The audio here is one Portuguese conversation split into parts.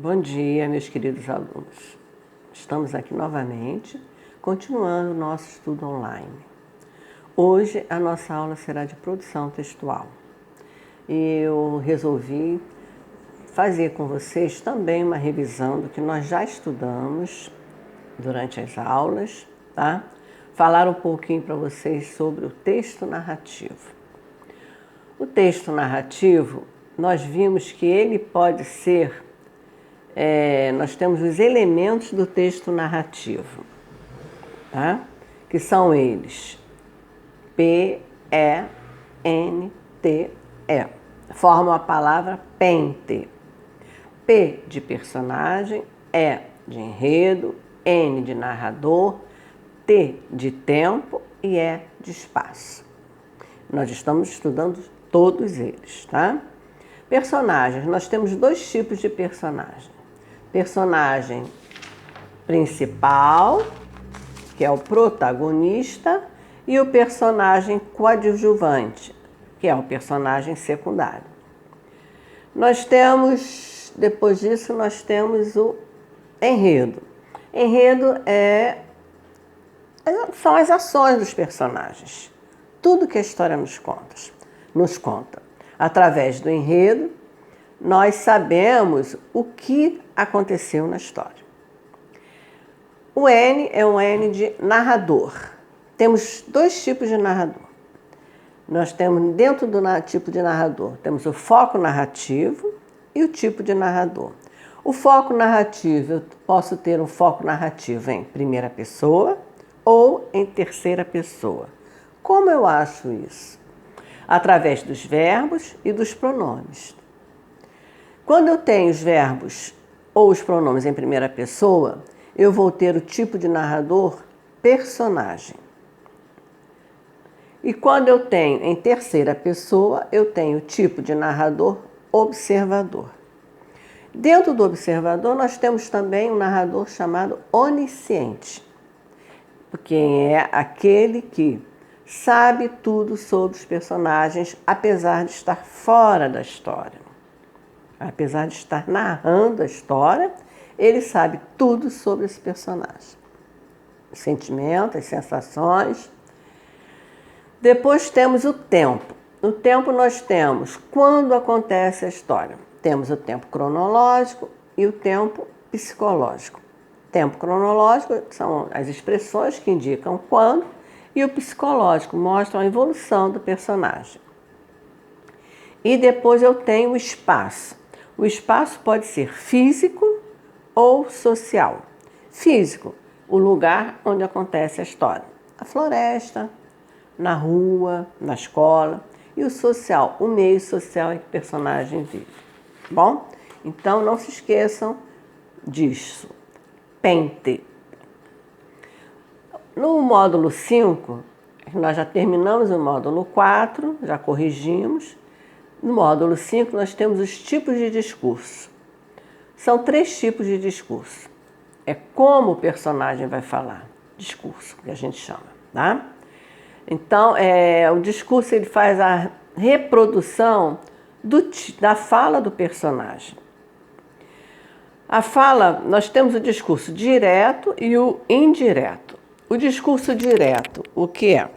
Bom dia, meus queridos alunos. Estamos aqui novamente, continuando o nosso estudo online. Hoje a nossa aula será de produção textual. E eu resolvi fazer com vocês também uma revisão do que nós já estudamos durante as aulas, tá? Falar um pouquinho para vocês sobre o texto narrativo. O texto narrativo, nós vimos que ele pode ser nós temos os elementos do texto narrativo, tá? Que são eles P, E, N, T, E. Formam a palavra pente. P de personagem, E de enredo, N de narrador, T de tempo e E de espaço. Nós estamos estudando todos eles, tá? Personagens, nós temos dois tipos de personagem. Personagem principal, que é o protagonista, e o personagem coadjuvante, que é o personagem secundário. Nós temos, depois disso, nós temos o enredo. Enredo são as ações dos personagens. Tudo que a história nos conta. Através do enredo, nós sabemos o que aconteceu na história. O N é um N de narrador. Temos dois tipos de narrador. Nós temos, dentro do tipo de narrador, temos o foco narrativo e o tipo de narrador. O foco narrativo, eu posso ter um foco narrativo em primeira pessoa ou em terceira pessoa. Como eu acho isso? Através dos verbos e dos pronomes. Quando eu tenho os verbos ou os pronomes em primeira pessoa, eu vou ter o tipo de narrador personagem. E quando eu tenho em terceira pessoa, eu tenho o tipo de narrador observador. Dentro do observador, nós temos também um narrador chamado onisciente, porque é aquele que sabe tudo sobre os personagens, apesar de estar fora da história. Apesar de estar narrando a história, ele sabe tudo sobre esse personagem. Os sentimentos, as sensações. Depois temos o tempo. No tempo nós temos quando acontece a história. Temos o tempo cronológico e o tempo psicológico. Tempo cronológico são as expressões que indicam quando, e o psicológico mostra a evolução do personagem. E depois eu tenho o espaço. O espaço pode ser físico ou social. Físico, o lugar onde acontece a história. A floresta, na rua, na escola. E o social, o meio social em que o personagem vive. Bom? Então não se esqueçam disso. Pente. No módulo 5, nós já terminamos o módulo 4, já corrigimos. No módulo 5, nós temos os tipos de discurso. São 3 tipos de discurso. É como o personagem vai falar. Discurso, que a gente chama, tá? Então, o discurso ele faz a reprodução da fala do personagem. A fala, nós temos o discurso direto e o indireto. O discurso direto, o que é?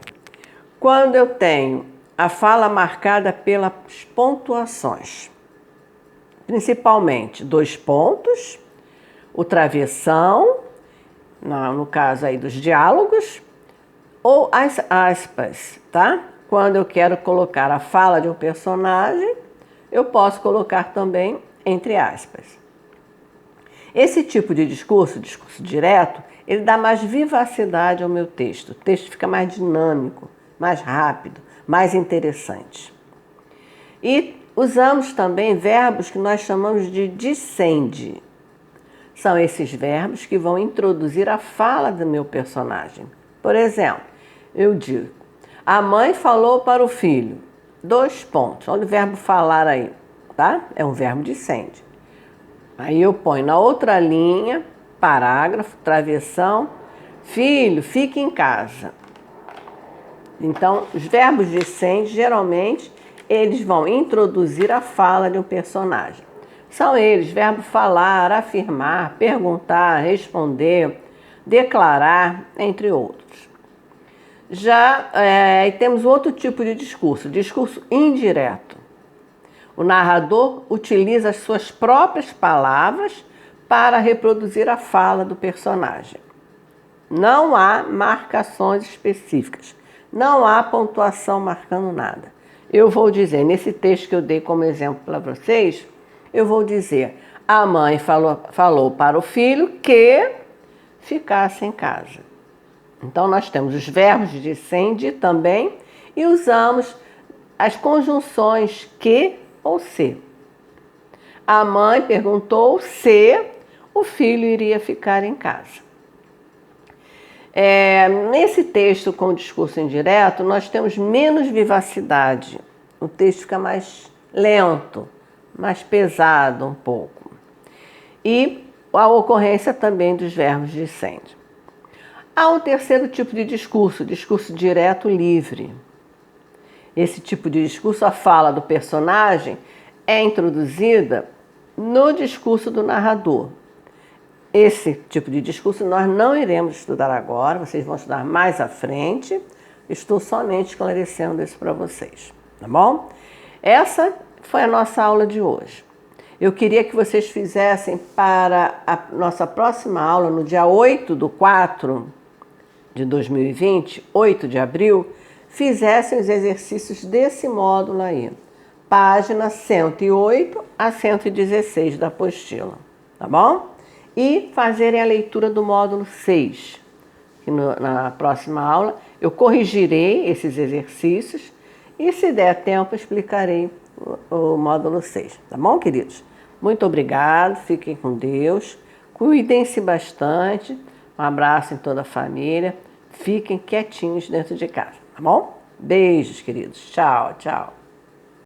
Quando eu tenho a fala marcada pelas pontuações, principalmente 2 pontos, o travessão, no caso aí dos diálogos, ou as aspas, tá? Quando eu quero colocar a fala de um personagem, eu posso colocar também entre aspas. Esse tipo de discurso direto, ele dá mais vivacidade ao meu texto. O texto fica mais dinâmico, mais rápido, mais interessante. E usamos também verbos que nós chamamos de dicende. São esses verbos que vão introduzir a fala do meu personagem. Por exemplo, eu digo, a mãe falou para o filho, 2 pontos. Olha o verbo falar aí, tá? É um verbo dicende. Aí eu ponho na outra linha, parágrafo, travessão, filho, fique em casa. Então, os verbos dicentes, geralmente, eles vão introduzir a fala de um personagem. São eles, verbo falar, afirmar, perguntar, responder, declarar, entre outros. Já temos outro tipo de discurso, discurso indireto. O narrador utiliza as suas próprias palavras para reproduzir a fala do personagem. Não há marcações específicas, não há pontuação marcando nada. Eu vou dizer, nesse texto que eu dei como exemplo para vocês, eu vou dizer, a mãe falou para o filho que ficasse em casa. Então, nós temos os verbos de sem, de também, e usamos as conjunções que ou se. A mãe perguntou se o filho iria ficar em casa. Nesse texto com o discurso indireto, nós temos menos vivacidade. O texto fica mais lento, mais pesado um pouco. E a ocorrência também dos verbos de sende. Há um terceiro tipo de discurso, discurso direto livre. Esse tipo de discurso, a fala do personagem é introduzida no discurso do narrador. Esse tipo de discurso nós não iremos estudar agora, vocês vão estudar mais à frente. Estou somente esclarecendo isso para vocês, tá bom? Essa foi a nossa aula de hoje. Eu queria que vocês fizessem para a nossa próxima aula, no dia 8/4 de 2020, 8 de abril, fizessem os exercícios desse módulo aí, página 108 a 116 da apostila, tá bom? E fazerem a leitura do módulo 6, que na próxima aula eu corrigirei esses exercícios e, se der tempo, explicarei o módulo 6, tá bom, queridos? Muito obrigado, fiquem com Deus, cuidem-se bastante, um abraço em toda a família, fiquem quietinhos dentro de casa, tá bom? Beijos, queridos. Tchau, tchau.